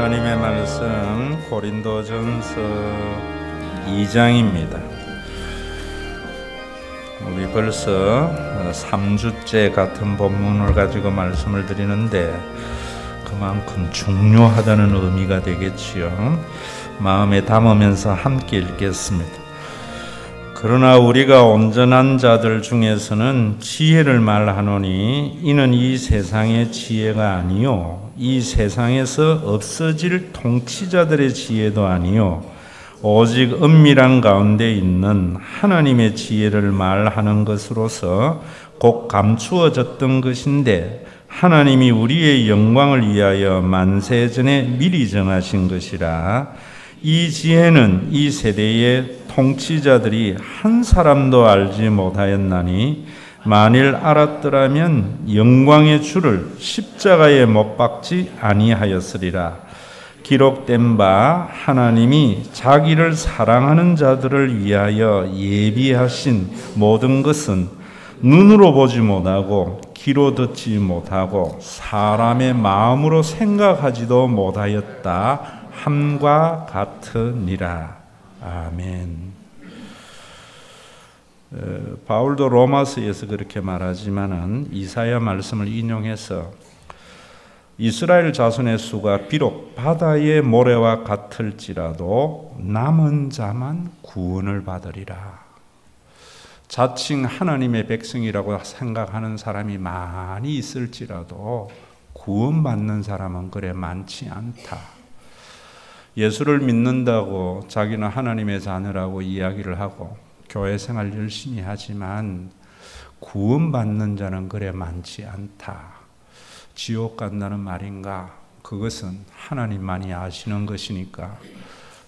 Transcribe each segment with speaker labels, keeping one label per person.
Speaker 1: 하나님의 말씀 고린도전서 2장입니다. 우리 벌써 3주째 같은 본문을 가지고 말씀을 드리는데 그만큼 중요하다는 의미가 되겠지요. 마음에 담으면서 함께 읽겠습니다. 그러나 우리가 온전한 자들 중에서는 지혜를 말하노니 이는 이 세상의 지혜가 아니요 이 세상에서 없어질 통치자들의 지혜도 아니요 오직 은밀한 가운데 있는 하나님의 지혜를 말하는 것으로서 곧 감추어졌던 것인데 하나님이 우리의 영광을 위하여 만세전에 미리 정하신 것이라. 이 지혜는 이 세대의 통치자들이 한 사람도 알지 못하였나니 만일 알았더라면 영광의 주를 십자가에 못 박지 아니하였으리라. 기록된 바 하나님이 자기를 사랑하는 자들을 위하여 예비하신 모든 것은 눈으로 보지 못하고 귀로 듣지 못하고 사람의 마음으로 생각하지도 못하였다 함과 같으니라. 아멘. 바울도 로마서에서 그렇게 말하지만은 이사야 말씀을 인용해서 이스라엘 자손의 수가 비록 바다의 모래와 같을지라도 남은 자만 구원을 받으리라. 자칭 하나님의 백성이라고 생각하는 사람이 많이 있을지라도 구원받는 사람은 그래 많지 않다. 예수를 믿는다고 자기는 하나님의 자녀라고 이야기를 하고 교회 생활 열심히 하지만 구원받는 자는 그래 많지 않다. 지옥 간다는 말인가? 그것은 하나님만이 아시는 것이니까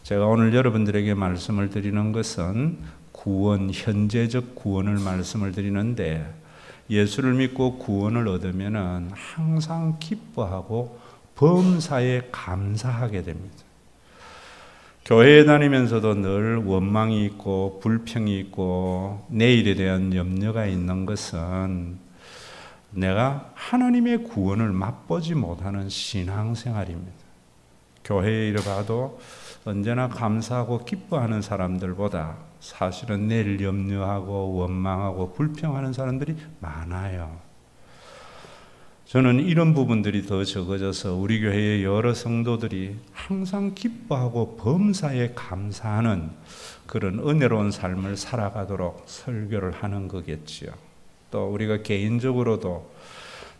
Speaker 1: 제가 오늘 여러분들에게 말씀을 드리는 것은 구원, 현재적 구원을 말씀을 드리는데 예수를 믿고 구원을 얻으면은 항상 기뻐하고 범사에 감사하게 됩니다. 교회에 다니면서도 늘 원망이 있고 불평이 있고 내일에 대한 염려가 있는 것은 내가 하나님의 구원을 맛보지 못하는 신앙생활입니다. 교회에 이르 봐도 언제나 감사하고 기뻐하는 사람들보다 사실은 내일 염려하고 원망하고 불평하는 사람들이 많아요. 저는 이런 부분들이 더 적어져서 우리 교회의 여러 성도들이 항상 기뻐하고 범사에 감사하는 그런 은혜로운 삶을 살아가도록 설교를 하는 거겠지요. 또 우리가 개인적으로도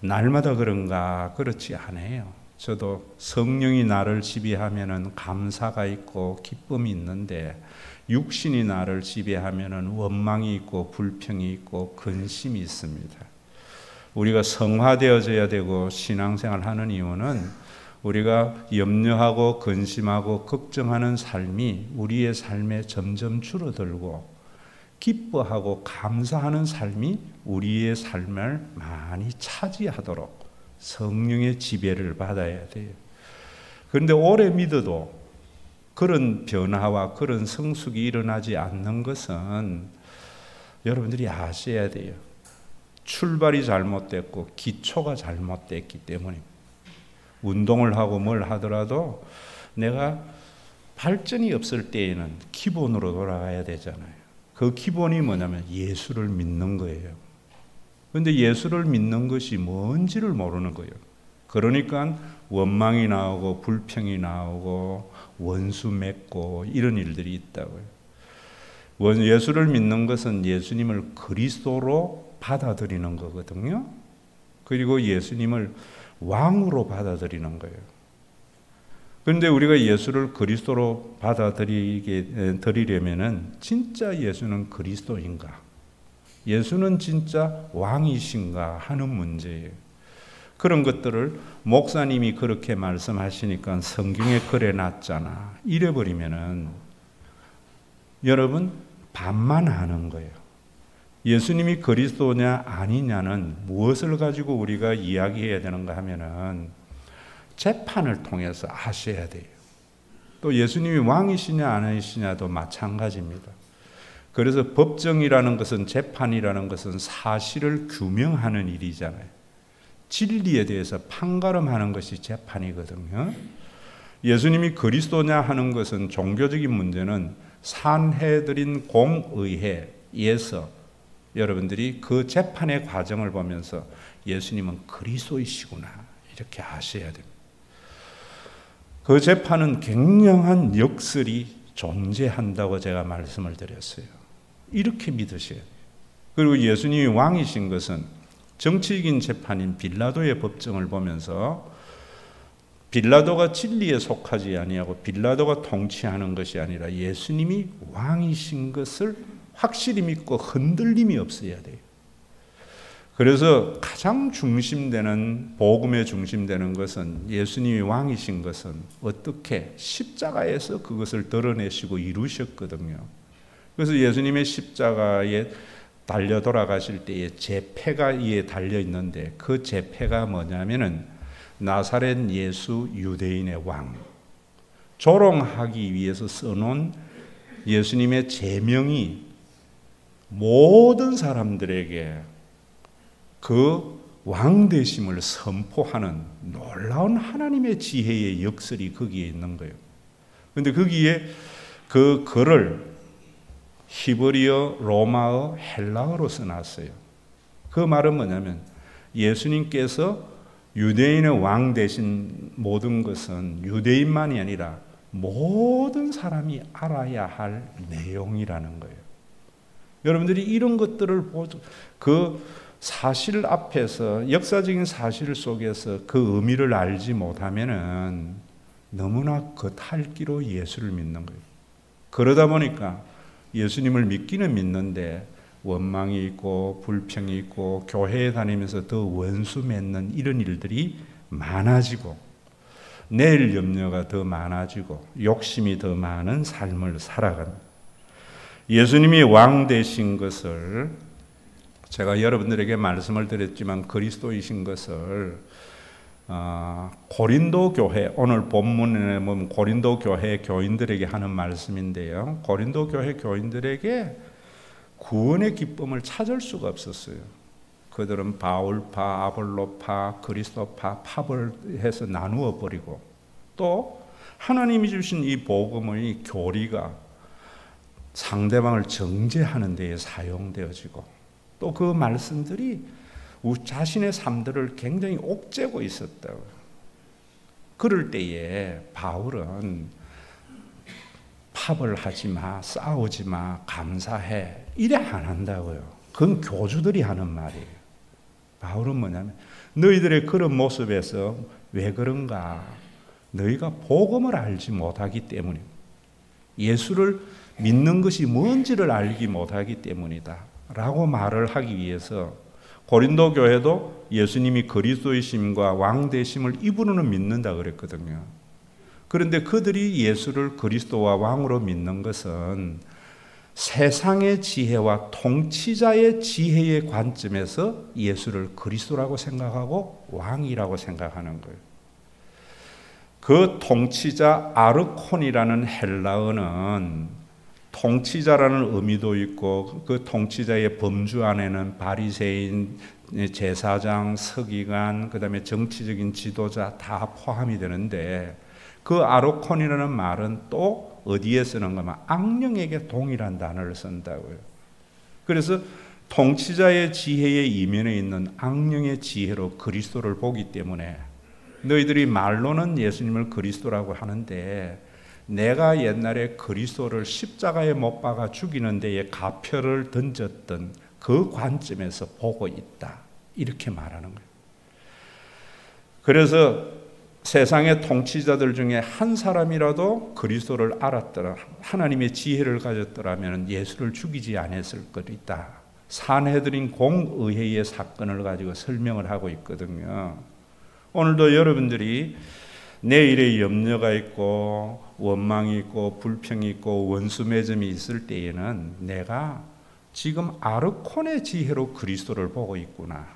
Speaker 1: 날마다 그런가? 그렇지 않아요. 저도 성령이 나를 지배하면은 감사가 있고 기쁨이 있는데 육신이 나를 지배하면은 원망이 있고 불평이 있고 근심이 있습니다. 우리가 성화되어져야 되고 신앙생활 하는 이유는 우리가 염려하고 근심하고 걱정하는 삶이 우리의 삶에 점점 줄어들고 기뻐하고 감사하는 삶이 우리의 삶을 많이 차지하도록 성령의 지배를 받아야 돼요. 그런데 오래 믿어도 그런 변화와 그런 성숙이 일어나지 않는 것은 여러분들이 아셔야 돼요. 출발이 잘못됐고 기초가 잘못됐기 때문입니다. 운동을 하고 뭘 하더라도 내가 발전이 없을 때에는 기본으로 돌아가야 되잖아요. 그 기본이 뭐냐면 예수를 믿는 거예요. 그런데 예수를 믿는 것이 뭔지를 모르는 거예요. 그러니까 원망이 나오고 불평이 나오고 원수 맺고 이런 일들이 있다고요. 예수를 믿는 것은 예수님을 그리스도로 받아들이는 거거든요. 그리고 예수님을 왕으로 받아들이는 거예요. 그런데 우리가 예수를 그리스도로 받아들이려면은 진짜 예수는 그리스도인가? 예수는 진짜 왕이신가 하는 문제예요. 그런 것들을 목사님이 그렇게 말씀하시니까 성경에 그래 놨잖아. 이래버리면은 여러분 반만 하는 거예요. 예수님이 그리스도냐 아니냐는 무엇을 가지고 우리가 이야기해야 되는가 하면은 재판을 통해서 아셔야 돼요. 또 예수님이 왕이시냐 아니시냐도 마찬가지입니다. 그래서 법정이라는 것은 재판이라는 것은 사실을 규명하는 일이잖아요. 진리에 대해서 판가름하는 것이 재판이거든요. 예수님이 그리스도냐 하는 것은 종교적인 문제는 산헤드린 공의회에서 여러분들이 그 재판의 과정을 보면서 예수님은 그리스도이시구나 이렇게 아셔야 됩니다. 그 재판은 굉장한 역설이 존재한다고 제가 말씀을 드렸어요. 이렇게 믿으셔야 돼요. 그리고 예수님이 왕이신 것은 정치적인 재판인 빌라도의 법정을 보면서 빌라도가 진리에 속하지 아니하고 빌라도가 통치하는 것이 아니라 예수님이 왕이신 것을 확실히 믿고 흔들림이 없어야 돼요. 그래서 가장 중심되는 복음의 중심되는 것은 예수님이 왕이신 것은 어떻게 십자가에서 그것을 드러내시고 이루셨거든요. 그래서 예수님의 십자가에 달려 돌아가실 때에 제패가 이에 달려 있는데 그 제패가 뭐냐면은 나사렛 예수 유대인의 왕, 조롱하기 위해서 써놓은 예수님의 제명이 모든 사람들에게 그 왕되심을 선포하는 놀라운 하나님의 지혜의 역설이 거기에 있는 거예요. 그런데 거기에 그 글을 히브리어, 로마어, 헬라어로 써놨어요. 그 말은 뭐냐면 예수님께서 유대인의 왕 되신 모든 것은 유대인만이 아니라 모든 사람이 알아야 할 내용이라는 거예요. 여러분들이 이런 것들을 그 사실 앞에서 역사적인 사실 속에서 그 의미를 알지 못하면은 너무나 겉핥기로 예수를 믿는 거예요. 그러다 보니까 예수님을 믿기는 믿는데 원망이 있고 불평이 있고 교회에 다니면서 더 원수 맺는 이런 일들이 많아지고 내일 염려가 더 많아지고 욕심이 더 많은 삶을 살아가는 예수님이 왕 되신 것을 제가 여러분들에게 말씀을 드렸지만 그리스도이신 것을 고린도 교회 오늘 본문에 보면 고린도 교회 교인들에게 하는 말씀인데요. 고린도 교회 교인들에게 구원의 기쁨을 찾을 수가 없었어요. 그들은 바울파, 아볼로파, 그리스도파, 팝을 해서 나누어 버리고 또 하나님이 주신 이 복음의 교리가 상대방을 정죄하는 데에 사용되어지고 또 그 말씀들이 자신의 삶들을 굉장히 옥죄고 있었다고요. 그럴 때에 바울은 팝을 하지 마, 싸우지 마, 감사해 이래 안 한다고요. 그건 교주들이 하는 말이에요. 바울은 뭐냐면 너희들의 그런 모습에서 왜 그런가? 너희가 복음을 알지 못하기 때문이다. 예수를 믿는 것이 뭔지를 알기 못하기 때문이다 라고 말을 하기 위해서 고린도 교회도 예수님이 그리스도이심과 왕되심을 입으로는 믿는다 그랬거든요. 그런데 그들이 예수를 그리스도와 왕으로 믿는 것은 세상의 지혜와 통치자의 지혜의 관점에서 예수를 그리스도라고 생각하고 왕이라고 생각하는 거예요. 그 통치자 아르콘이라는 헬라어는 통치자라는 의미도 있고 그 통치자의 범주 안에는 바리새인, 제사장, 서기관, 그다음에 정치적인 지도자 다 포함이 되는데 그 아르콘이라는 말은 또 어디에 쓰는가 하면 악령에게 동일한 단어를 쓴다고요. 그래서 통치자의 지혜의 이면에 있는 악령의 지혜로 그리스도를 보기 때문에 너희들이 말로는 예수님을 그리스도라고 하는데 내가 옛날에 그리스도를 십자가에 못 박아 죽이는 데에 가표를 던졌던 그 관점에서 보고 있다. 이렇게 말하는 거예요. 그래서 세상의 통치자들 중에 한 사람이라도 그리스도를 알았더라, 하나님의 지혜를 가졌더라면 예수를 죽이지 않았을 것이다. 산헤드린 공의회의 사건을 가지고 설명을 하고 있거든요. 오늘도 여러분들이 내일의 염려가 있고 원망이 있고 불평이 있고 원수 맺음이 있을 때에는 내가 지금 아르콘의 지혜로 그리스도를 보고 있구나.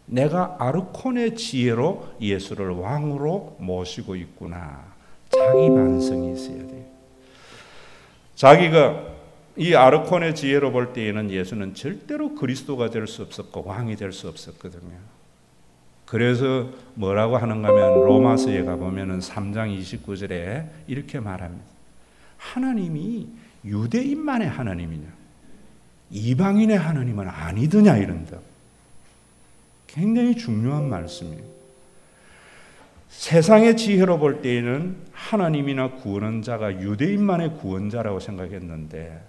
Speaker 1: 내가 아르콘의 지혜로 예수를 왕으로 모시고 있구나. 자기 반성이 있어야 돼요. 자기가 이 아르콘의 지혜로 볼 때에는 예수는 절대로 그리스도가 될 수 없었고 왕이 될 수 없었거든요. 그래서 뭐라고 하는가 하면 로마서에 가보면 3장 29절에 이렇게 말합니다. 하나님이 유대인만의 하나님이냐 이방인의 하나님은 아니더냐 이런다. 굉장히 중요한 말씀이에요. 세상의 지혜로 볼 때에는 하나님이나 구원한 자가 유대인만의 구원자라고 생각했는데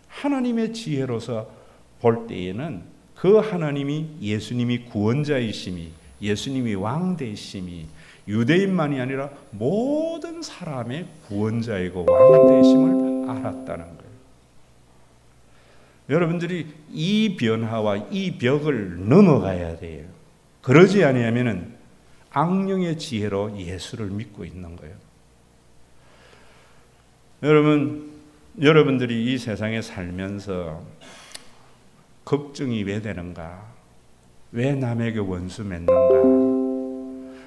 Speaker 1: 하나님의 지혜로서 볼 때에는 그 하나님이 예수님이 구원자이심이 예수님이 왕되심이 유대인만이 아니라 모든 사람의 구원자이고 왕되심을 알았다는 거예요. 여러분들이 이 변화와 이 벽을 넘어가야 돼요. 그러지 아니하면 악령의 지혜로 예수를 믿고 있는 거예요. 여러분들이 이 세상에 살면서 걱정이 왜 되는가? 왜 남에게 원수 맺는가?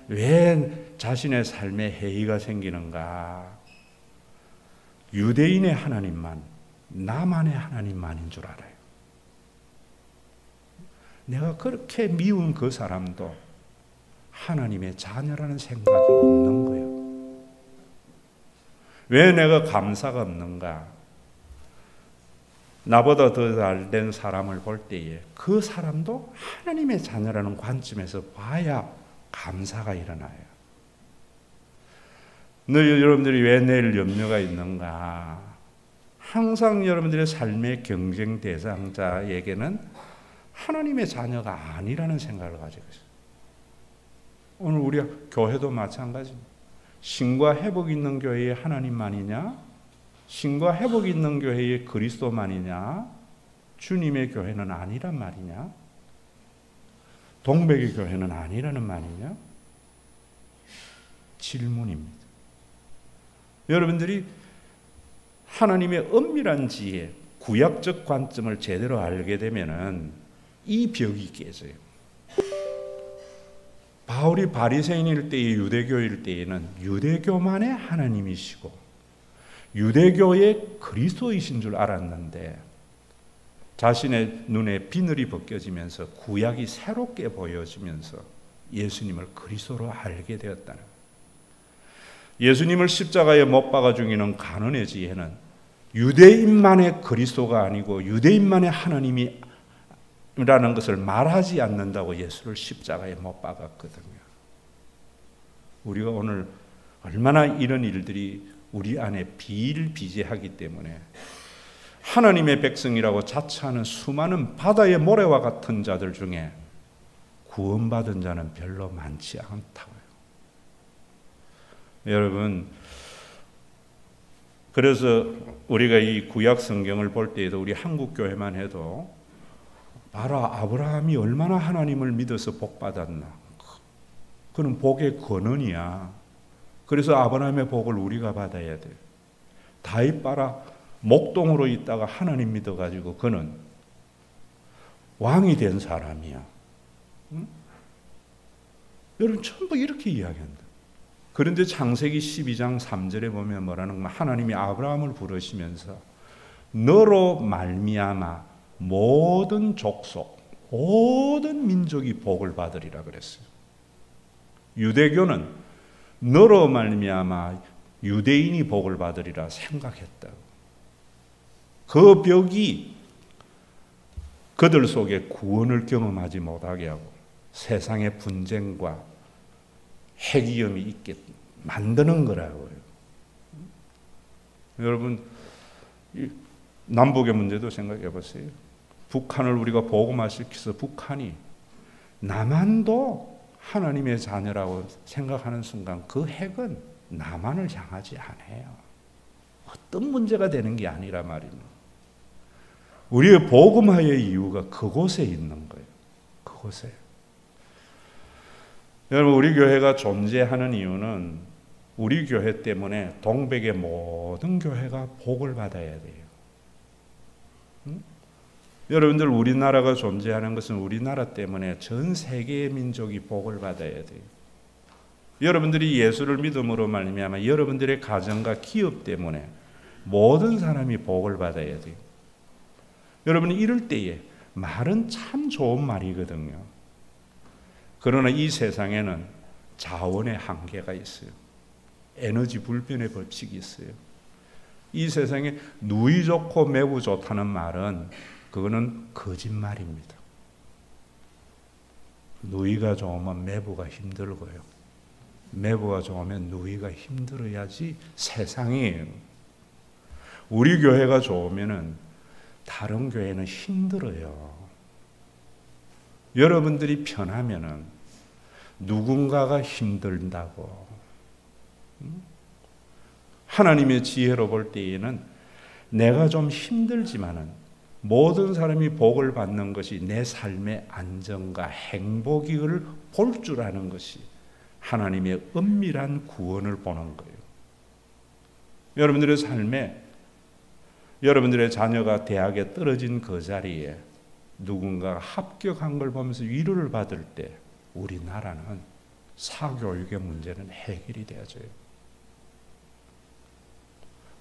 Speaker 1: 왜 자신의 삶에 해이가 생기는가? 유대인의 하나님만, 나만의 하나님만인 줄 알아요. 내가 그렇게 미운 그 사람도 하나님의 자녀라는 생각이 없는 거예요. 왜 내가 감사가 없는가? 나보다 더 잘된 사람을 볼 때에 그 사람도 하나님의 자녀라는 관점에서 봐야 감사가 일어나요. 여러분들이 왜 내일 염려가 있는가? 항상 여러분들의 삶의 경쟁 대상자에게는 하나님의 자녀가 아니라는 생각을 가지고 있어요. 오늘 우리 교회도 마찬가지입니다. 신과 회복 있는 교회에 하나님만이냐? 신과 회복 있는 교회에 그리스도만이냐? 주님의 교회는 아니란 말이냐? 동백의 교회는 아니라는 말이냐? 질문입니다. 여러분들이 하나님의 엄밀한 지혜, 구약적 관점을 제대로 알게 되면은 이 벽이 깨져요. 바울이 바리새인일 때의 유대교일 때에는 유대교만의 하나님이시고 유대교의 그리스도이신 줄 알았는데 자신의 눈에 비늘이 벗겨지면서 구약이 새롭게 보여지면서 예수님을 그리스도로 알게 되었다는 거예요. 예수님을 십자가에 못 박아 죽이는 간언의 지혜는 유대인만의 그리스도가 아니고 유대인만의 하나님이라는 것을 말하지 않는다고 예수를 십자가에 못 박았거든요. 우리가 오늘 얼마나 이런 일들이 우리 안에 비일비재하기 때문에 하나님의 백성이라고 자처하는 수많은 바다의 모래와 같은 자들 중에 구원받은 자는 별로 많지 않다고요. 여러분, 그래서 우리가 이 구약 성경을 볼 때에도 우리 한국 교회만 해도 봐라, 아브라함이 얼마나 하나님을 믿어서 복 받았나. 그는 복의 근원이야. 그래서 아브라함의 복을 우리가 받아야 돼. 다윗 봐라, 목동으로 있다가 하나님 믿어가지고 그는 왕이 된 사람이야. 응? 여러분 전부 이렇게 이야기한다. 그런데 창세기 12장 3절에 보면 뭐라는 거야? 하나님이 아브라함을 부르시면서 너로 말미암아 모든 족속, 모든 민족이 복을 받으리라 그랬어요. 유대교는 너로 말미암아 유대인이 복을 받으리라 생각했다고. 그 벽이 그들 속에 구원을 경험하지 못하게 하고 세상의 분쟁과 해기염이 있게 만드는 거라고요. 여러분, 남북의 문제도 생각해 보세요. 북한을 우리가 복음화시켜서 북한이 남한도 하나님의 자녀라고 생각하는 순간 그 핵은 남한을 향하지 않아요. 어떤 문제가 되는 게 아니라 말입니다. 우리의 복음화의 이유가 그곳에 있는 거예요. 그곳에. 여러분, 우리 교회가 존재하는 이유는 우리 교회 때문에 동백의 모든 교회가 복을 받아야 돼요. 응? 여러분들, 우리나라가 존재하는 것은 우리나라 때문에 전 세계의 민족이 복을 받아야 돼요. 여러분들이 예수를 믿음으로 말미암아 여러분들의 가정과 기업 때문에 모든 사람이 복을 받아야 돼요. 여러분이 이럴 때에 말은 참 좋은 말이거든요. 그러나 이 세상에는 자원의 한계가 있어요. 에너지 불변의 법칙이 있어요. 이 세상에 누이 좋고 매부 좋다는 말은 그거는 거짓말입니다. 누이가 좋으면 매부가 힘들고요. 매부가 좋으면 누이가 힘들어야지 세상이에요. 우리 교회가 좋으면은 다른 교회는 힘들어요. 여러분들이 편하면은 누군가가 힘들다고. 하나님의 지혜로 볼 때에는 내가 좀 힘들지만은 모든 사람이 복을 받는 것이 내 삶의 안정과 행복을 볼 줄 아는 것이 하나님의 은밀한 구원을 보는 거예요. 여러분들의 삶에 여러분들의 자녀가 대학에 떨어진 그 자리에 누군가 합격한 걸 보면서 위로를 받을 때 우리나라는 사교육의 문제는 해결이 되어져요.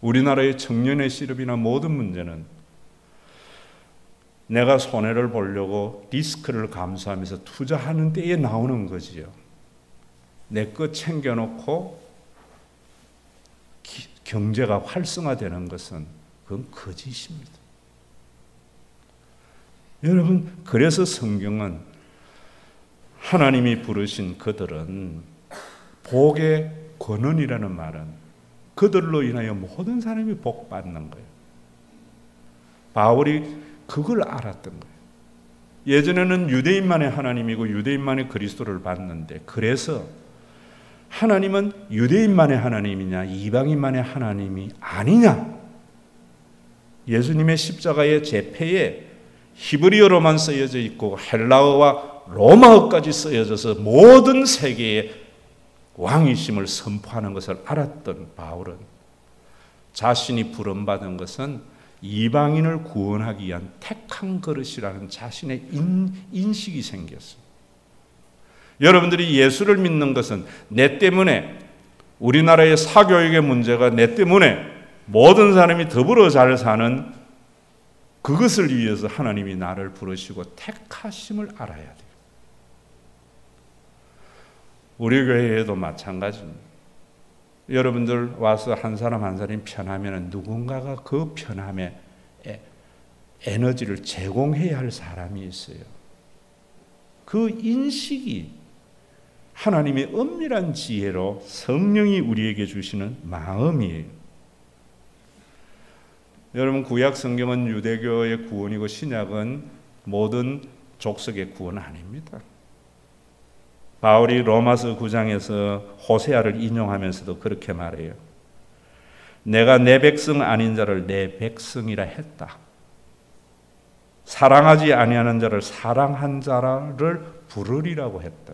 Speaker 1: 우리나라의 청년의 실업이나 모든 문제는 내가 손해를 보려고 리스크를 감수하면서 투자하는 때에 나오는 거지요. 내 것 챙겨놓고 경제가 활성화되는 것은 그건 거짓입니다. 여러분, 그래서 성경은 하나님이 부르신 그들은 복의 권원이라는 말은 그들로 인하여 모든 사람이 복 받는 거예요. 바울이 그걸 알았던 거예요. 예전에는 유대인만의 하나님이고 유대인만의 그리스도를 받는데, 그래서 하나님은 유대인만의 하나님이냐 이방인만의 하나님이 아니냐. 예수님의 십자가의 제패에 히브리어로만 쓰여져 있고 헬라어와 로마어까지 쓰여져서 모든 세계에 왕이심을 선포하는 것을 알았던 바울은 자신이 부름받은 것은 이방인을 구원하기 위한 택한 그릇이라는 자신의 인식이 생겼어요. 여러분들이 예수를 믿는 것은 내 때문에, 우리나라의 사교육의 문제가 내 때문에 모든 사람이 더불어 잘 사는 그것을 위해서 하나님이 나를 부르시고 택하심을 알아야 돼요. 우리 교회에도 마찬가지입니다. 여러분들 와서 한 사람 한 사람이 편하면 누군가가 그 편함에 에너지를 제공해야 할 사람이 있어요. 그 인식이 하나님의 은밀한 지혜로 성령이 우리에게 주시는 마음이에요. 여러분, 구약 성경은 유대교의 구원이고 신약은 모든 족속의 구원 아닙니다. 바울이 로마서 9장에서 호세아를 인용하면서도 그렇게 말해요. 내가 내 백성 아닌 자를 내 백성이라 했다. 사랑하지 아니하는 자를 사랑한 자를 부르리라고 했다.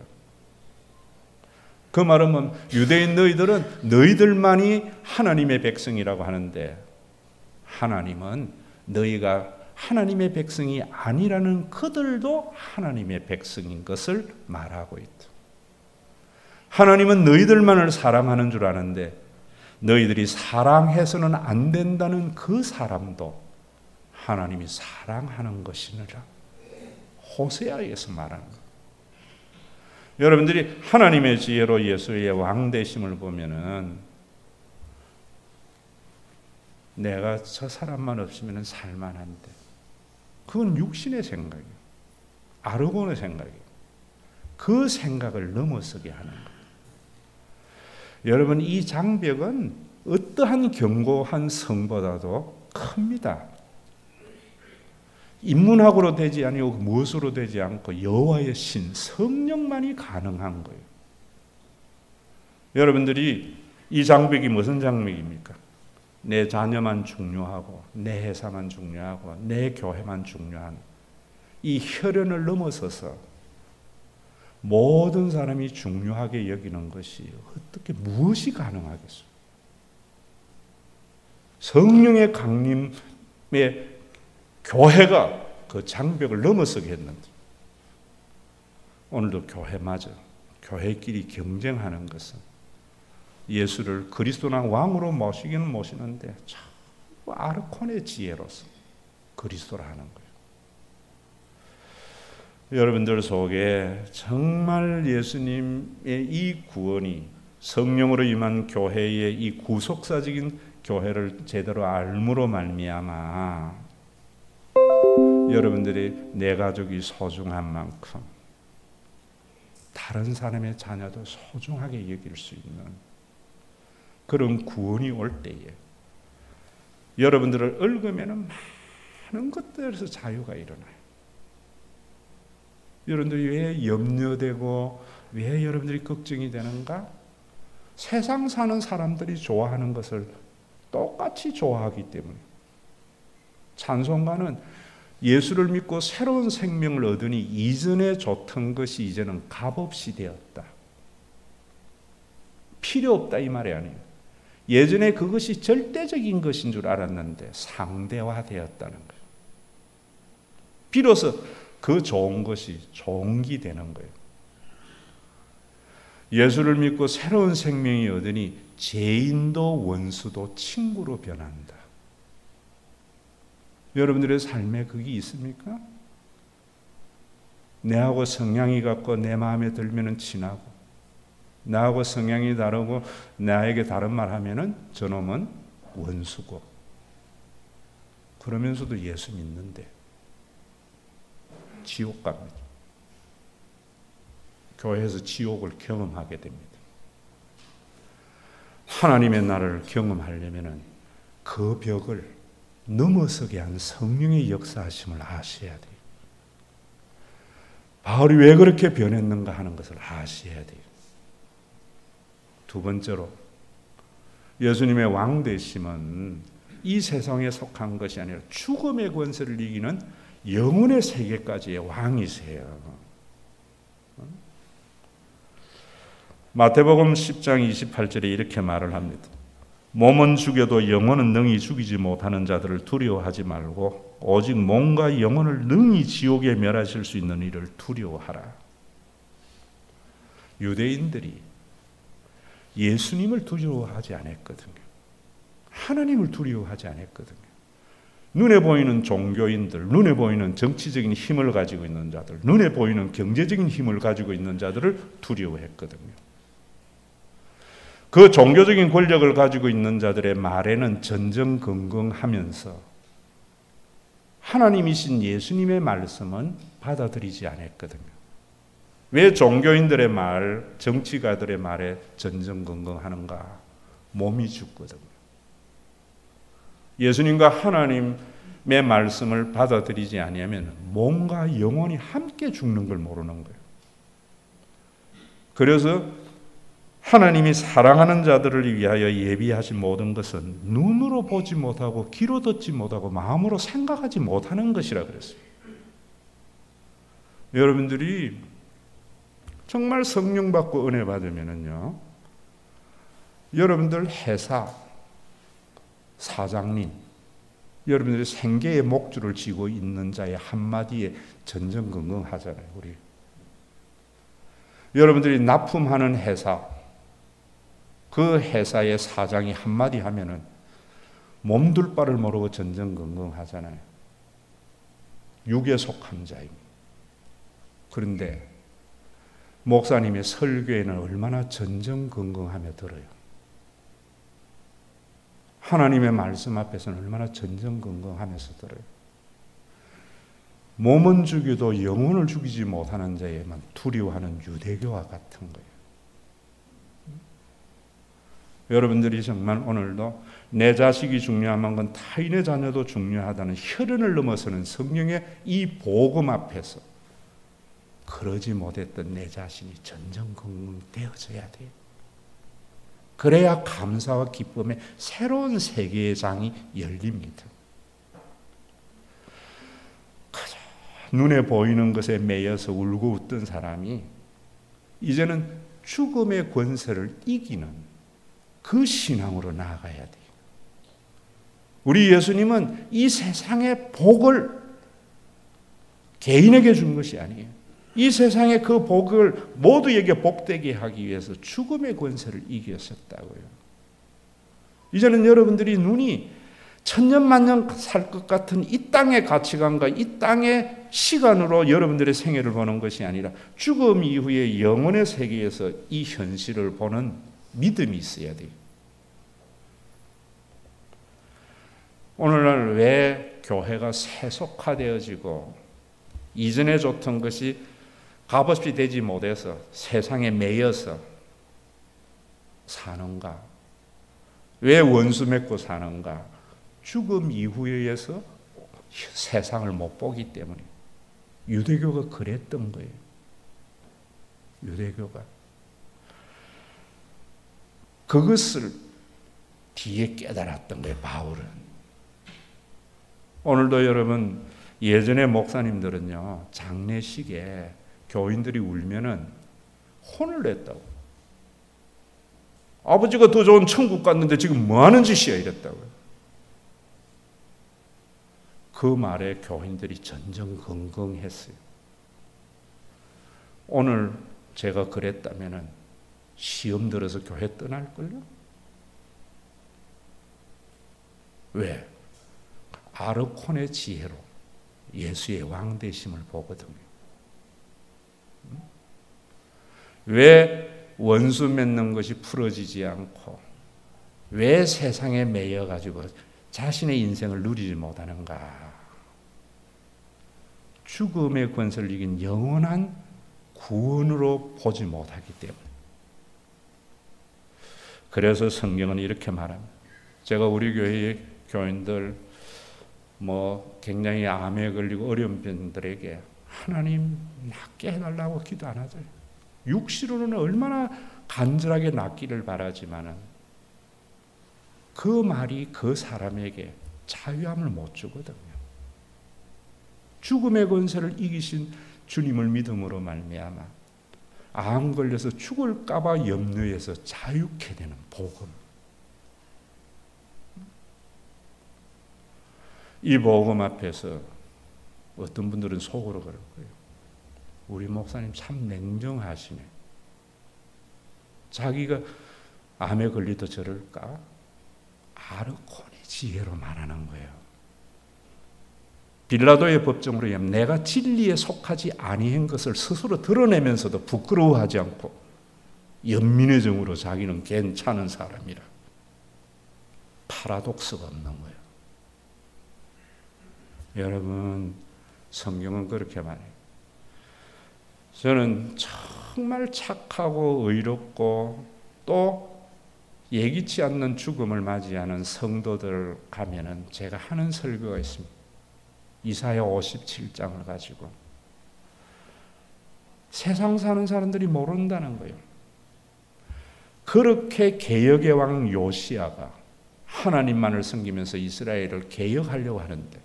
Speaker 1: 그 말은 유대인 너희들은 너희들만이 하나님의 백성이라고 하는데, 하나님은 너희가 하나님의 백성이 아니라는 그들도 하나님의 백성인 것을 말하고 있다. 하나님은 너희들만을 사랑하는 줄 아는데 너희들이 사랑해서는 안 된다는 그 사람도 하나님이 사랑하는 것이니라. 호세아에서 말하는 것. 여러분들이 하나님의 지혜로 예수의 왕되심을 보면은 내가 저 사람만 없으면 살만한데, 그건 육신의 생각이에요. 아르곤의 생각이에요. 그 생각을 넘어서게 하는 거예요. 여러분, 이 장벽은 어떠한 견고한 성보다도 큽니다. 인문학으로 되지 아니고 무엇으로 되지 않고 여호와의 신, 성령만이 가능한 거예요. 여러분들이 이 장벽이 무슨 장벽입니까? 내 자녀만 중요하고 내 회사만 중요하고 내 교회만 중요한 이 혈연을 넘어서서 모든 사람이 중요하게 여기는 것이 어떻게 무엇이 가능하겠어요? 성령의 강림의 교회가 그 장벽을 넘어서게 했는데, 오늘도 교회마저 교회끼리 경쟁하는 것은 예수를 그리스도나 왕으로 모시기는 모시는데 참 아르콘의 지혜로서 그리스도라 하는 거예요. 여러분들 속에 정말 예수님의 이 구원이 성령으로 임한 교회의 이 구속사적인 교회를 제대로 알므로 말미암아 여러분들이 내 가족이 소중한 만큼 다른 사람의 자녀도 소중하게 여길 수 있는 그런 구원이 올 때에 여러분들을 얽으면 많은 것들에서 자유가 일어나요. 여러분들이 왜 염려되고 왜 여러분들이 걱정이 되는가? 세상 사는 사람들이 좋아하는 것을 똑같이 좋아하기 때문에. 찬송가는 예수를 믿고 새로운 생명을 얻으니 이전에 좋던 것이 이제는 값없이 되었다. 필요 없다 이 말이 아니에요. 예전에 그것이 절대적인 것인 줄 알았는데 상대화되었다는 거예요. 비로소 그 좋은 것이 종기 되는 거예요. 예수를 믿고 새로운 생명이 얻으니 죄인도 원수도 친구로 변한다. 여러분들의 삶에 그게 있습니까? 내하고 성향이 같고 내 마음에 들면은 친하고 나하고 성향이 다르고 나에게 다른 말 하면은 저놈은 원수고 그러면서도 예수 믿는데 지옥 갑니다. 교회에서 지옥을 경험하게 됩니다. 하나님의 나라를 경험하려면은 그 벽을 넘어서게 한 성령의 역사하심을 아셔야 돼요. 바울이 왜 그렇게 변했는가 하는 것을 아셔야 돼요. 두 번째로 예수님의 왕 되심은 이 세상에 속한 것이 아니라 죽음의 권세를 이기는 영혼의 세계까지의 왕이세요. 마태복음 10장 28절에 이렇게 말을 합니다. 몸은 죽여도 영혼은 능히 죽이지 못하는 자들을 두려워하지 말고 오직 몸과 영혼을 능히 지옥에 멸하실 수 있는 이를 두려워하라. 유대인들이 예수님을 두려워하지 않았거든요. 하나님을 두려워하지 않았거든요. 눈에 보이는 종교인들, 눈에 보이는 정치적인 힘을 가지고 있는 자들, 눈에 보이는 경제적인 힘을 가지고 있는 자들을 두려워했거든요. 그 종교적인 권력을 가지고 있는 자들의 말에는 전전긍긍하면서 하나님이신 예수님의 말씀은 받아들이지 않았거든요. 왜 종교인들의 말, 정치가들의 말에 전전긍긍하는가? 몸이 죽거든요. 예수님과 하나님의 말씀을 받아들이지 아니하면 몸과 영혼이 함께 죽는 걸 모르는 거예요. 그래서 하나님이 사랑하는 자들을 위하여 예비하신 모든 것은 눈으로 보지 못하고 귀로 듣지 못하고 마음으로 생각하지 못하는 것이라 그랬어요. 여러분들이 정말 성령 받고 은혜 받으면은요, 여러분들 회사 사장님, 여러분들이 생계의 목줄을 쥐고 있는 자의 한마디에 전전긍긍하잖아요. 우리 여러분들이 납품하는 회사, 그 회사의 사장이 한마디 하면은 몸둘 바를 모르고 전전긍긍하잖아요. 육에 속한 자입니다. 그런데 목사님의 설교에는 얼마나 전전긍긍하며 들어요. 하나님의 말씀 앞에서는 얼마나 전전긍긍하면서 들어요. 몸은 죽여도 영혼을 죽이지 못하는 자에만 두려워하는 유대교와 같은 거예요. 여러분들이 정말 오늘도 내 자식이 중요한 만큼 타인의 자녀도 중요하다는 혈연을 넘어서는 성령의 이 복음 앞에서 그러지 못했던 내 자신이 전전긍긍되어져야 돼요. 그래야 감사와 기쁨의 새로운 세계의 장이 열립니다. 눈에 보이는 것에 매여서 울고 웃던 사람이 이제는 죽음의 권세를 이기는 그 신앙으로 나아가야 돼요. 우리 예수님은 이 세상의 복을 개인에게 준 것이 아니에요. 이 세상의 그 복을 모두에게 복되게 하기 위해서 죽음의 권세를 이겼었다고요. 이제는 여러분들이 눈이 천년만년 살 것 같은 이 땅의 가치관과 이 땅의 시간으로 여러분들의 생애를 보는 것이 아니라 죽음 이후의 영혼의 세계에서 이 현실을 보는 믿음이 있어야 돼요. 오늘날 왜 교회가 세속화되어지고 이전에 좋던 것이 값없이 되지 못해서 세상에 매여서 사는가? 왜 원수 맺고 사는가? 죽음 이후에서 세상을 못 보기 때문에. 유대교가 그랬던 거예요. 유대교가. 그것을 뒤에 깨달았던 거예요, 바울은. 오늘도 여러분, 예전에 목사님들은요, 장례식에 교인들이 울면은 혼을 냈다고. 아버지가 더 좋은 천국 갔는데 지금 뭐 하는 짓이야? 이랬다고요. 그 말에 교인들이 전전긍긍했어요. 오늘 제가 그랬다면은 시험 들어서 교회 떠날걸요? 왜? 아르콘의 지혜로 예수의 왕되심을 보거든요. 왜 원수 맺는 것이 풀어지지 않고 왜 세상에 매여가지고 자신의 인생을 누리지 못하는가? 죽음의 권세를 이긴 영원한 구원으로 보지 못하기 때문에. 그래서 성경은 이렇게 말합니다. 제가 우리 교회의 교인들 굉장히 암에 걸리고 어려운 분들에게 하나님 낫게 해달라고 기도 안 하죠. 육시로는 얼마나 간절하게 낫기를 바라지만은 그 말이 그 사람에게 자유함을 못 주거든요. 죽음의 권세를 이기신 주님을 믿음으로 말미암아 암 걸려서 죽을까 봐 염려해서 자유케 되는 복음. 이 복음 앞에서 어떤 분들은 속으로 그럴 거예요. 우리 목사님 참 냉정하시네. 자기가 암에 걸리도 저럴까? 아르콘의 지혜로 말하는 거예요. 빌라도의 법정으로 의하면 내가 진리에 속하지 아니한 것을 스스로 드러내면서도 부끄러워하지 않고 연민의 정으로 자기는 괜찮은 사람이라. 파라독스가 없는 거예요. 여러분, 성경은 그렇게 말해요. 저는 정말 착하고 의롭고 또 예기치 않는 죽음을 맞이하는 성도들 가면은 제가 하는 설교가 있습니다. 이사야 57장을 가지고 세상 사는 사람들이 모른다는 거예요. 그렇게 개혁의 왕 요시야가 하나님만을 섬기면서 이스라엘을 개혁하려고 하는데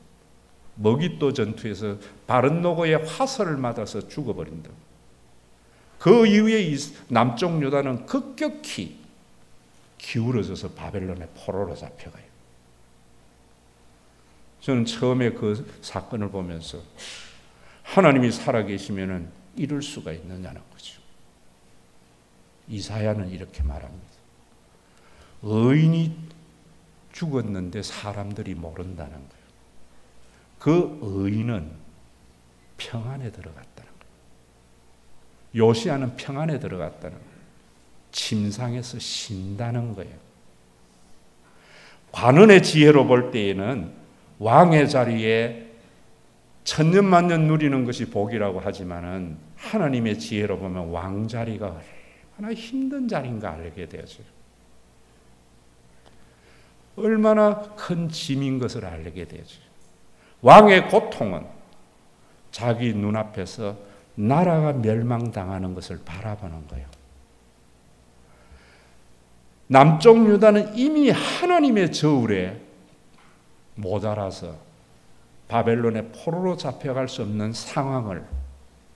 Speaker 1: 머깃도 전투에서 바른노고의 화살을 맞아서 죽어버린다. 그 이후에 남쪽 유다는 급격히 기울어져서 바벨론의 포로로 잡혀가요. 저는 처음에 그 사건을 보면서 하나님이 살아계시면은 이럴 수가 있느냐는 거죠. 이사야는 이렇게 말합니다. 의인이 죽었는데 사람들이 모른다는 거예요. 그 의인은 평안에 들어갔다는 거예요. 요시야는 평안에 들어갔다는 거예요. 침상에서 쉰다는 거예요. 관원의 지혜로 볼 때에는 왕의 자리에 천년만년 누리는 것이 복이라고 하지만은 하나님의 지혜로 보면 왕 자리가 얼마나 힘든 자리인가 알게 되어져요. 얼마나 큰 짐인 것을 알게 되어져요. 왕의 고통은 자기 눈앞에서 나라가 멸망당하는 것을 바라보는 거예요. 남쪽 유다는 이미 하나님의 저울에 모자라서 바벨론의 포로로 잡혀갈 수 없는 상황을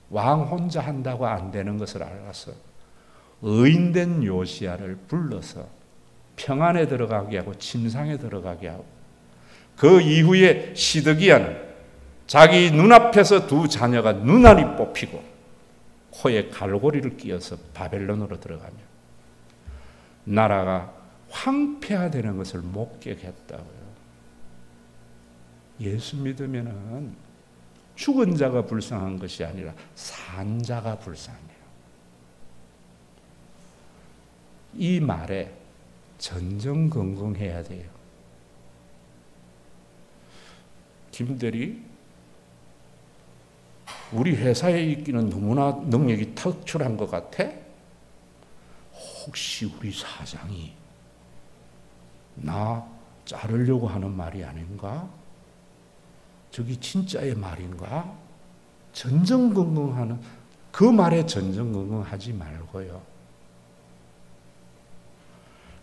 Speaker 1: 왕 혼자 한다고 안 되는 것을 알아서 의인된 요시야를 불러서 평안에 들어가게 하고 침상에 들어가게 하고 그 이후에 시드기야는 자기 눈앞에서 두 자녀가 눈알이 뽑히고 코에 갈고리를 끼워서 바벨론으로 들어가며 나라가 황폐화되는 것을 목격했다고요. 예수 믿으면은 죽은 자가 불쌍한 것이 아니라 산 자가 불쌍해요. 이 말에 전전긍긍해야 돼요. 김대리, 우리 회사에 있기는 너무나 능력이 특출한 것 같아? 혹시 우리 사장이 나 자르려고 하는 말이 아닌가? 저기 진짜의 말인가? 전전긍긍하는 그 말에 전전긍긍하지 말고요.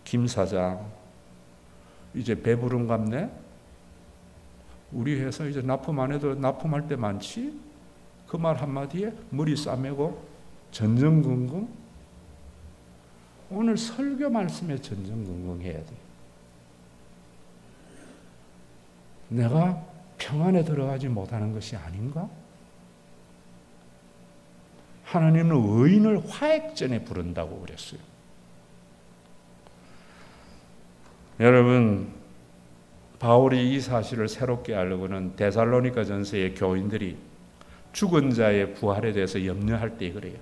Speaker 1: 김 사장, 이제 배부른갑네? 우리 회사 이제 납품 안 해도 납품할 때 많지? 그 말 한마디에 머리 싸매고 전전긍긍? 오늘 설교 말씀에 전전긍긍해야 돼. 내가 평안에 들어가지 못하는 것이 아닌가? 하나님은 의인을 화액전에 부른다고 그랬어요. 여러분, 바울이 이 사실을 새롭게 알고는 데살로니가 전서의 교인들이 죽은 자의 부활에 대해서 염려할 때 그래요.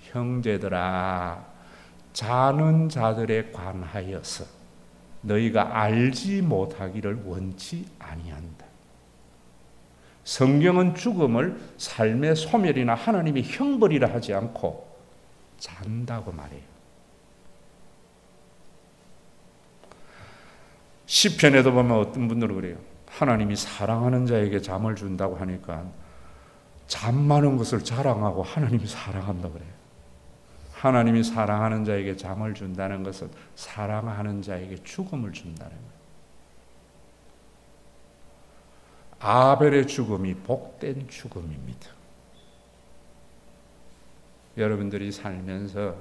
Speaker 1: 형제들아, 자는 자들에 관하여서 너희가 알지 못하기를 원치 아니한다. 성경은 죽음을 삶의 소멸이나 하나님의 형벌이라 하지 않고 잔다고 말해요. 시편에도 보면 어떤 분들은 그래요. 하나님이 사랑하는 자에게 잠을 준다고 하니까 잠 많은 것을 자랑하고 하나님이 사랑한다고 그래요. 하나님이 사랑하는 자에게 잠을 준다는 것은 사랑하는 자에게 죽음을 준다는 거예요. 아벨의 죽음이 복된 죽음입니다. 여러분들이 살면서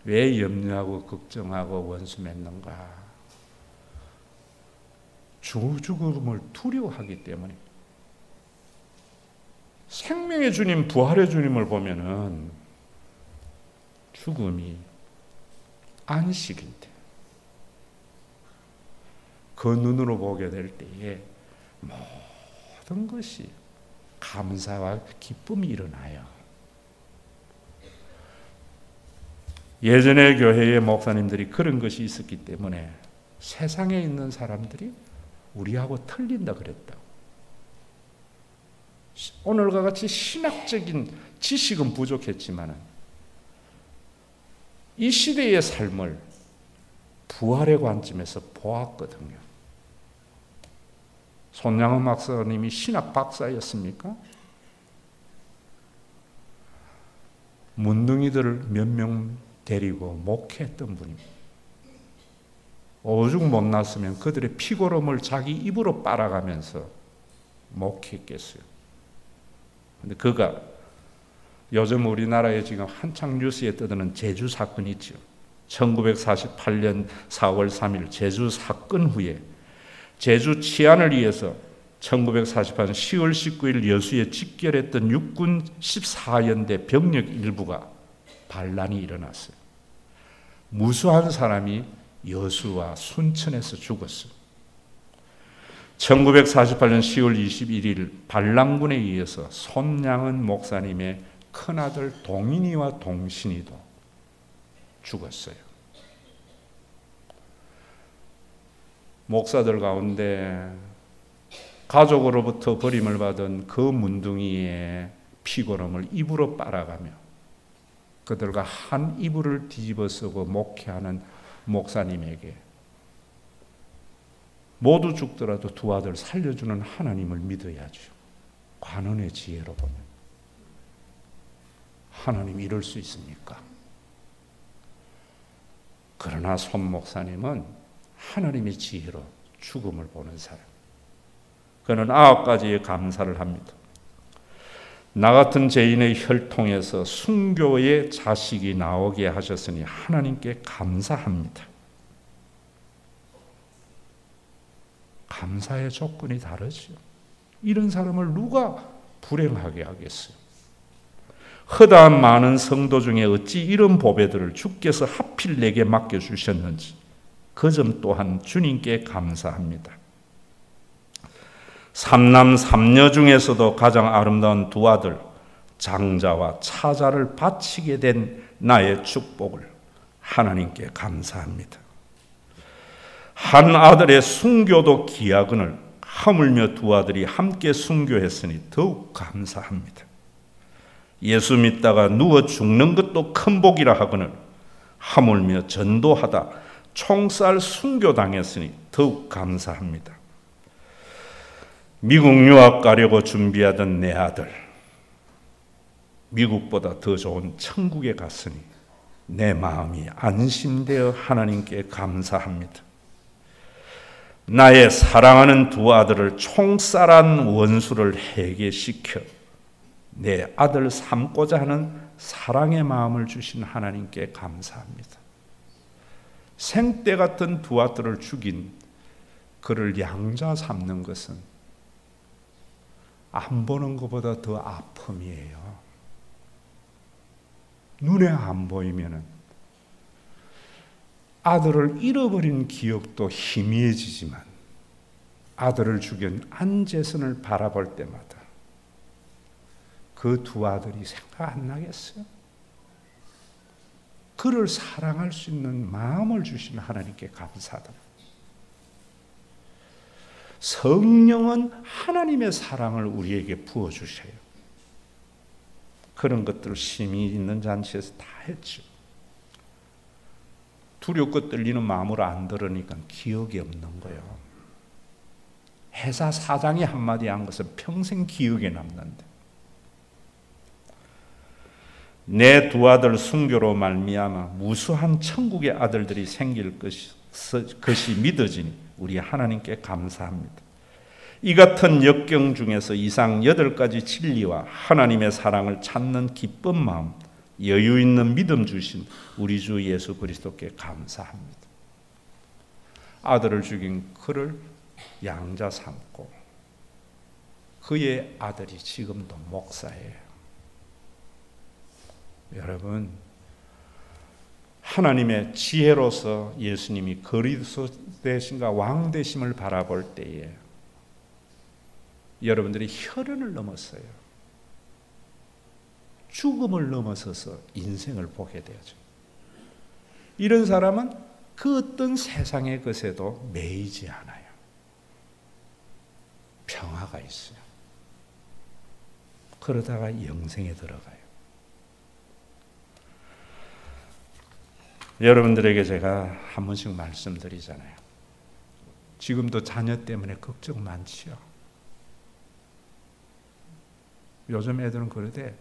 Speaker 1: 왜 염려하고 걱정하고 원수 맺는가? 죽음을 두려워하기 때문에. 생명의 주님, 부활의 주님을 보면은 죽음이 안식인데 그 눈으로 보게 될 때에 모든 것이 감사와 기쁨이 일어나요. 예전에 교회의 목사님들이 그런 것이 있었기 때문에 세상에 있는 사람들이 우리하고 틀린다 그랬다고. 오늘과 같이 신학적인 지식은 부족했지만 이 시대의 삶을 부활의 관점에서 보았거든요. 손양은 박사님이 신학 박사였습니까? 문둥이들을 몇 명 데리고 목회했던 분입니다. 오죽 못났으면 그들의 피고름을 자기 입으로 빨아가면서 목회했겠어요. 근데 그가 요즘 우리나라에 지금 한창 뉴스에 떠드는 제주 사건이 있죠. 1948년 4월 3일 제주 사건 후에 제주 치안을 위해서 1948년 10월 19일 여수에 집결했던 육군 14연대 병력 일부가 반란이 일어났어요. 무수한 사람이 여수와 순천에서 죽었어요. 1948년 10월 21일 반란군에 의해서 손양은 목사님의 큰아들 동인이와 동신이도 죽었어요. 목사들 가운데 가족으로부터 버림을 받은 그 문둥이의 피고름을 입으로 빨아가며 그들과 한 이불을 뒤집어 쓰고 목회하는 목사님에게 모두 죽더라도 두 아들 살려주는 하나님을 믿어야죠. 관원의 지혜로 보면 하나님 이럴 수 있습니까? 그러나 손 목사님은 하나님의 지혜로 죽음을 보는 사람. 그는 9가지의 감사를 합니다. 나 같은 죄인의 혈통에서 순교의 자식이 나오게 하셨으니 하나님께 감사합니다. 감사의 조건이 다르죠. 이런 사람을 누가 불행하게 하겠어요? 허다한 많은 성도 중에 어찌 이런 보배들을 주께서 하필 내게 맡겨주셨는지 그 점 또한 주님께 감사합니다. 삼남 삼녀 중에서도 가장 아름다운 두 아들 장자와 차자를 바치게 된 나의 축복을 하나님께 감사합니다. 한 아들의 순교도 귀하거늘 하물며 두 아들이 함께 순교했으니 더욱 감사합니다. 예수 믿다가 누워 죽는 것도 큰 복이라 하거늘 하물며 전도하다 총살 순교당했으니 더욱 감사합니다. 미국 유학 가려고 준비하던 내 아들, 미국보다 더 좋은 천국에 갔으니 내 마음이 안심되어 하나님께 감사합니다. 나의 사랑하는 두 아들을 총살한 원수를 해결시켜 내 아들 삼고자 하는 사랑의 마음을 주신 하나님께 감사합니다. 생때 같은 두 아들을 죽인 그를 양자 삼는 것은 안 보는 것보다 더 아픔이에요. 눈에 안 보이면은 아들을 잃어버린 기억도 희미해지지만 아들을 죽인 안재선을 바라볼 때마다 그 두 아들이 생각 안 나겠어요? 그를 사랑할 수 있는 마음을 주신 하나님께 감사하다. 성령은 하나님의 사랑을 우리에게 부어주셔요. 그런 것들을 심히 있는 잔치에서 다 했죠. 두렵고 떨리는 마음으로 안 들으니까 기억이 없는 거예요. 회사 사장이 한마디 한 것은 평생 기억에 남는데 내 두 아들 순교로 말미암아 무수한 천국의 아들들이 생길 것이 믿어지니 우리 하나님께 감사합니다. 이 같은 역경 중에서 이상 8가지 진리와 하나님의 사랑을 찾는 기쁜 마음, 여유 있는 믿음 주신 우리 주 예수 그리스도께 감사합니다. 아들을 죽인 그를 양자 삼고 그의 아들이 지금도 목사예요. 여러분, 하나님의 지혜로서 예수님이 그리스도 되신가 왕 되심을 바라볼 때에 여러분들이 혈연을 넘었어요. 죽음을 넘어서서 인생을 보게 되죠. 이런 사람은 그 어떤 세상의 것에도 매이지 않아요. 평화가 있어요. 그러다가 영생에 들어가요. 여러분들에게 제가 한 번씩 말씀드리잖아요. 지금도 자녀 때문에 걱정 많지요. 요즘 애들은 그러대.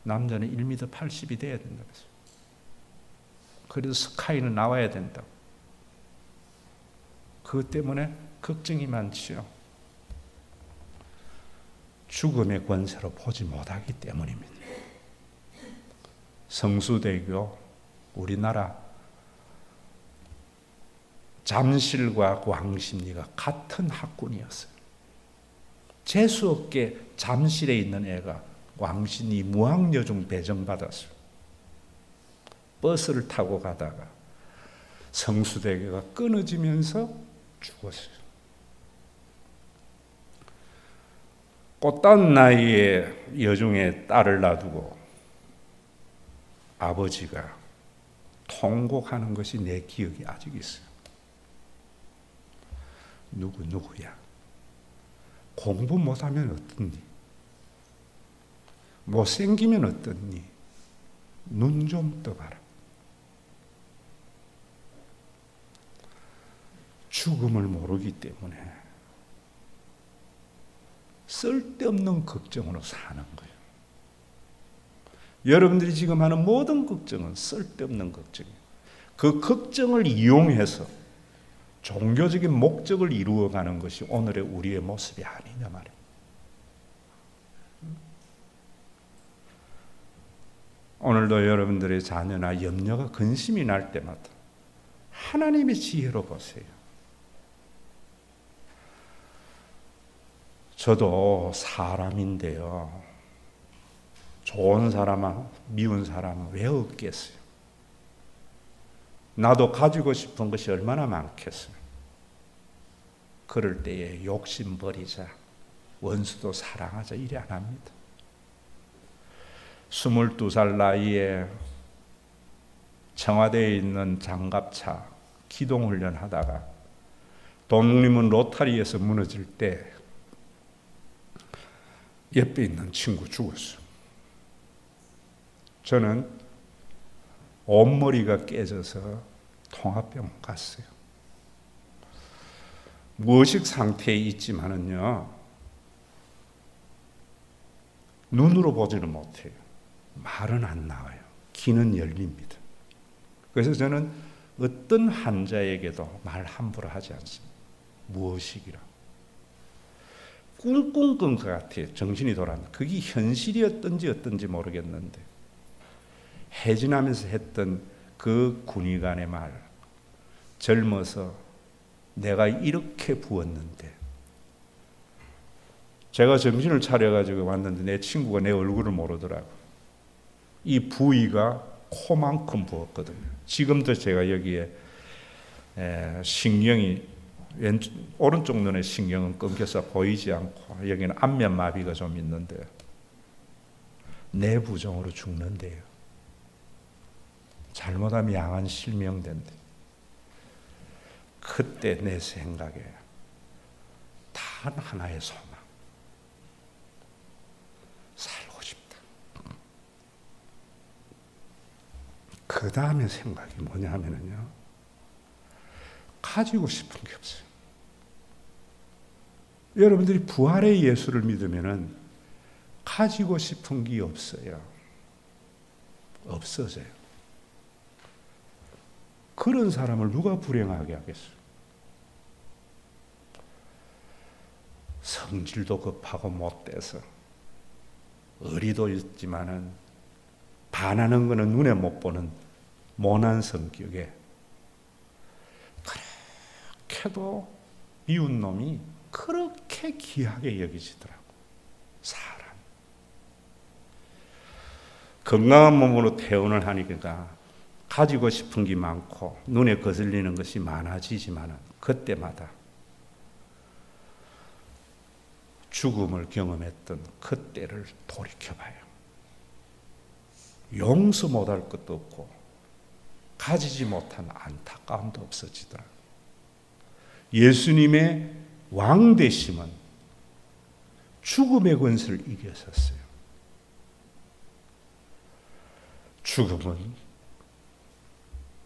Speaker 1: 남자는 1m 80이 돼야 된다고 했어요. 그래서 스카이는 나와야 된다고. 그것 때문에 걱정이 많지요. 죽음의 권세로 보지 못하기 때문입니다. 성수대교 우리나라 잠실과 광신리가 같은 학군이었어요. 재수없게 잠실에 있는 애가 광신리 무학여중 배정받았어요. 버스를 타고 가다가 성수대교가 끊어지면서 죽었어요. 꽃단 나이에 여중에 딸을 놔두고 아버지가 통곡하는 것이 내 기억이 아직 있어요. 누구야? 공부 못하면 어떻니? 못생기면 어떻니? 눈 좀 떠봐라. 죽음을 모르기 때문에 쓸데없는 걱정으로 사는 거예요. 여러분들이 지금 하는 모든 걱정은 쓸데없는 걱정이에요. 그 걱정을 이용해서 종교적인 목적을 이루어가는 것이 오늘의 우리의 모습이 아니냐 말이에요. 오늘도 여러분들의 자녀나 염려가 근심이 날 때마다 하나님의 지혜로 보세요. 저도 사람인데요. 좋은 사람은 미운 사람은 왜 없겠어요? 나도 가지고 싶은 것이 얼마나 많겠어요. 그럴 때에 욕심 버리자. 원수도 사랑하자 이래 안 합니다. 22살 나이에 청와대에 있는 장갑차 기동훈련 하다가 독립문 로타리에서 무너질 때 옆에 있는 친구 죽었어요. 저는 온머리가 깨져서 통합병원 갔어요. 무의식 상태에 있지만은요, 눈으로 보지는 못해요. 말은 안 나와요. 귀는 열립니다. 그래서 저는 어떤 환자에게도 말 함부로 하지 않습니다. 무의식이라. 꿍꿍 끈 것 같아요. 정신이 돌아간다. 그게 현실이었던지 모르겠는데 해진하면서 했던 그 군의관의 말, 젊어서 내가 이렇게 부었는데, 제가 정신을 차려가지고 왔는데 내 친구가 내 얼굴을 모르더라고. 이 부위가 코만큼 부었거든요. 지금도 제가 여기에 신경이 오른쪽 눈의 신경은 끊겨서 보이지 않고 여기는 안면 마비가 좀 있는데 뇌부종으로 죽는데요. 잘못하면 양한 실명된대. 그때 내 생각에 단 하나의 소망, 살고 싶다. 그 다음에 생각이 뭐냐 하면요, 가지고 싶은 게 없어요. 여러분들이 부활의 예수를 믿으면은 가지고 싶은 게 없어요. 없어져요. 그런 사람을 누가 불행하게 하겠어요? 성질도 급하고 못돼서 의리도 있지만은 반하는 것은 눈에 못 보는 모난 성격에 그렇게도 미운 놈이 그렇게 귀하게 여기지더라고. 사람 건강한 몸으로 퇴원을 하니까 가지고 싶은 게 많고 눈에 거슬리는 것이 많아지지만 그때마다 죽음을 경험했던 그때를 돌이켜봐요. 용서 못할 것도 없고 가지지 못한 안타까움도 없어지더라고요. 예수님의 왕되심은 죽음의 권세를 이겼었어요. 죽음은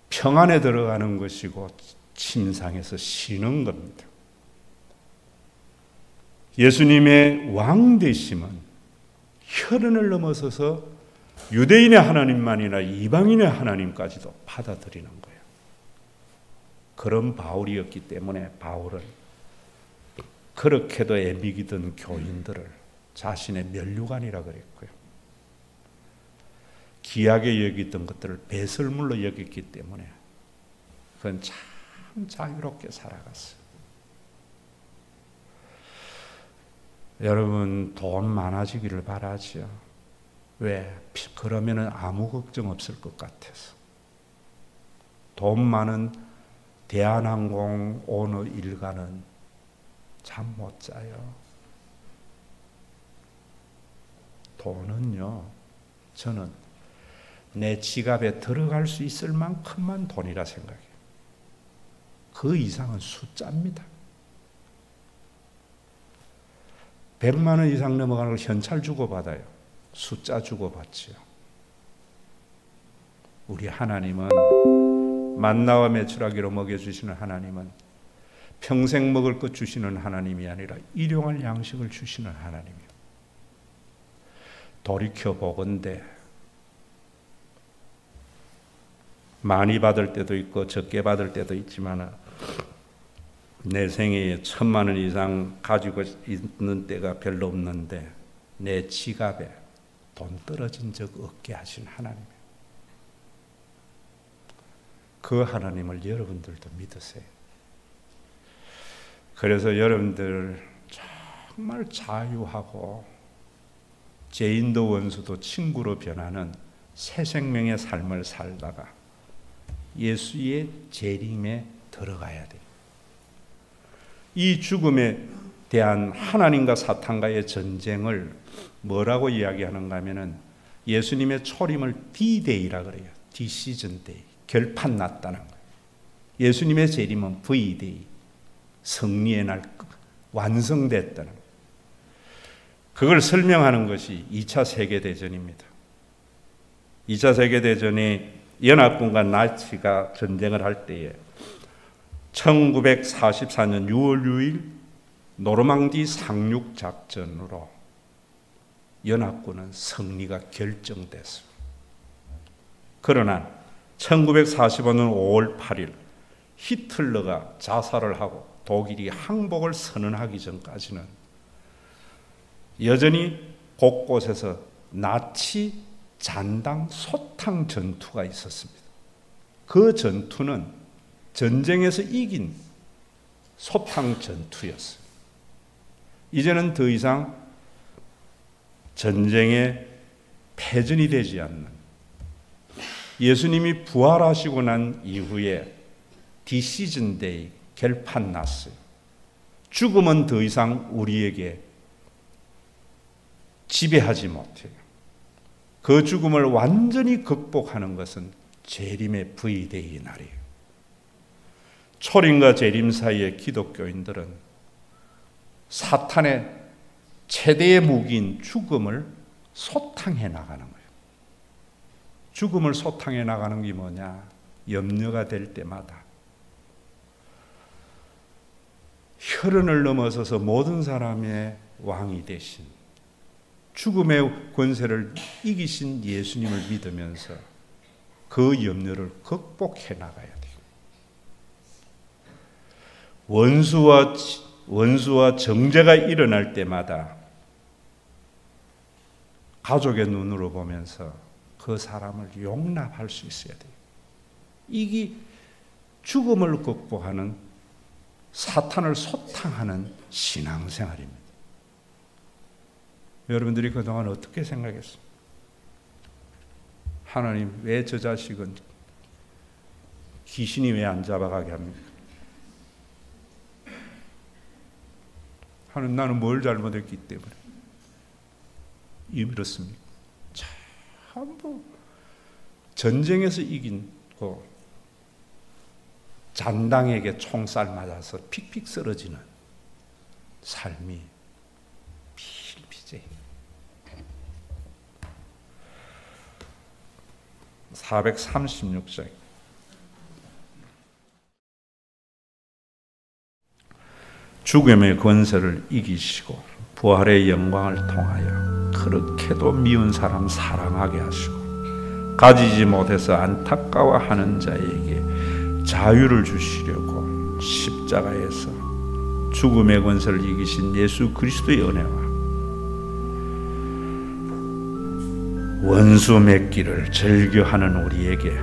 Speaker 1: 평안에 들어가는 것이고 침상에서 쉬는 겁니다. 예수님의 왕되심은 혈연을 넘어서서 유대인의 하나님만이나 이방인의 하나님까지도 받아들이는 거예요. 그런 바울이었기 때문에 바울은 그렇게도 애미기던 교인들을 자신의 면류관이라 그랬고요. 귀하게 여기던 것들을 배설물로 여겼기 때문에 그건 참 자유롭게 살아갔어요. 여러분, 돈 많아지기를 바라지요. 왜? 그러면은 아무 걱정 없을 것 같아서. 돈 많은 대한항공 오너 일가는 잠 못 자요. 돈은요, 저는 내 지갑에 들어갈 수 있을 만큼만 돈이라 생각해요. 그 이상은 숫자입니다. 100만 원 이상 넘어가는 걸 현찰 주고받아요. 숫자 주고받지요. 우리 하나님은 만나와 메추라기로 먹여주시는 하나님은 평생 먹을 것 주시는 하나님이 아니라 일용할 양식을 주시는 하나님이에요. 돌이켜보건대 많이 받을 때도 있고 적게 받을 때도 있지만 내 생애에 1,000만 원 이상 가지고 있는 때가 별로 없는데 내 지갑에 돈 떨어진 적 없게 하신 하나님이에요. 그 하나님을 여러분들도 믿으세요. 그래서 여러분들 정말 자유하고 죄인도 원수도 친구로 변하는 새 생명의 삶을 살다가 예수의 재림에 들어가야 돼요. 이 죽음의 대한 하나님과 사탄과의 전쟁을 뭐라고 이야기하는가 하면은 예수님의 초림을 D-Day라 그래요. Decision Day. 결판 났다는 거예요. 예수님의 재림은 V-Day. 승리의 날 완성됐다는 거예요. 그걸 설명하는 것이 2차 세계대전입니다. 2차 세계대전이 연합군과 나치가 전쟁을 할 때에 1944년 6월 6일 노르망디 상륙 작전으로 연합군은 승리가 결정됐습니다. 그러나 1945년 5월 8일 히틀러가 자살을 하고 독일이 항복을 선언하기 전까지는 여전히 곳곳에서 나치 잔당 소탕 전투가 있었습니다. 그 전투는 전쟁에서 이긴 소탕 전투였어요. 이제는 더 이상 전쟁에 패전이 되지 않는, 예수님이 부활하시고 난 이후에 디시즌 데이, 결판 났어요. 죽음은 더 이상 우리에게 지배하지 못해요. 그 죽음을 완전히 극복하는 것은 재림의 V-Day 날이에요. 초림과 재림 사이의 기독교인들은 사탄의 최대의 무기인 죽음을 소탕해 나가는 거예요. 죽음을 소탕해 나가는 게 뭐냐? 염려가 될 때마다 혈흔을 넘어서서 모든 사람의 왕이 되신, 죽음의 권세를 이기신 예수님을 믿으면서 그 염려를 극복해 나가야 돼요. 원수와 정죄가 일어날 때마다 가족의 눈으로 보면서 그 사람을 용납할 수 있어야 돼요. 이게 죽음을 극복하는, 사탄을 소탕하는 신앙생활입니다. 여러분들이 그동안 어떻게 생각했습니까? 하나님, 왜 저 자식은 귀신이 왜 안 잡아가게 합니까? 하나님, 나는 뭘 잘못했기 때문에 이렇습니까? 전부 전쟁에서 이긴 잔당에게 총살 맞아서 픽픽 쓰러지는 삶이 필비제. 436장. 죽음의 권세를 이기시고 부활의 영광을 통하여 그렇게도 미운 사람 사랑하게 하시고 가지지 못해서 안타까워하는 자에게 자유를 주시려고 십자가에서 죽음의 권세를 이기신 예수 그리스도의 은혜와 원수 맺기를 즐겨하는 우리에게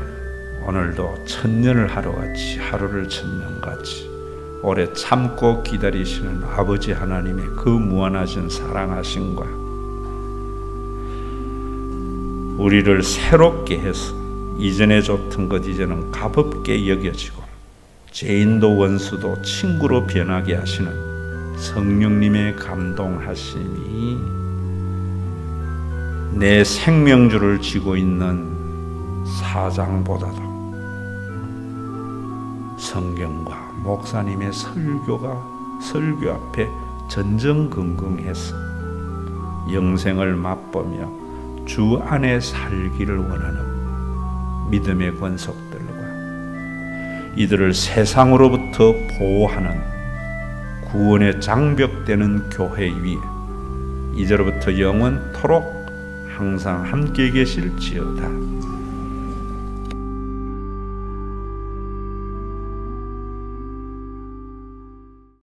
Speaker 1: 오늘도 천년을 하루같이, 하루를 천년같이 오래 참고 기다리시는 아버지 하나님의 그 무한하신 사랑하심과 우리를 새롭게 해서 이전에 좋던 것 이제는 값없게 여겨지고 죄인도 원수도 친구로 변하게 하시는 성령님의 감동하심이 내 생명줄을 쥐고 있는 사장보다도 성경과 목사님의 설교 앞에 전전긍긍해서 영생을 맛보며 주 안에 살기를 원하는 믿음의 권속들과 이들을 세상으로부터 보호하는 구원의 장벽되는 교회 위에 이제로부터 영원토록 항상 함께 계실지어다.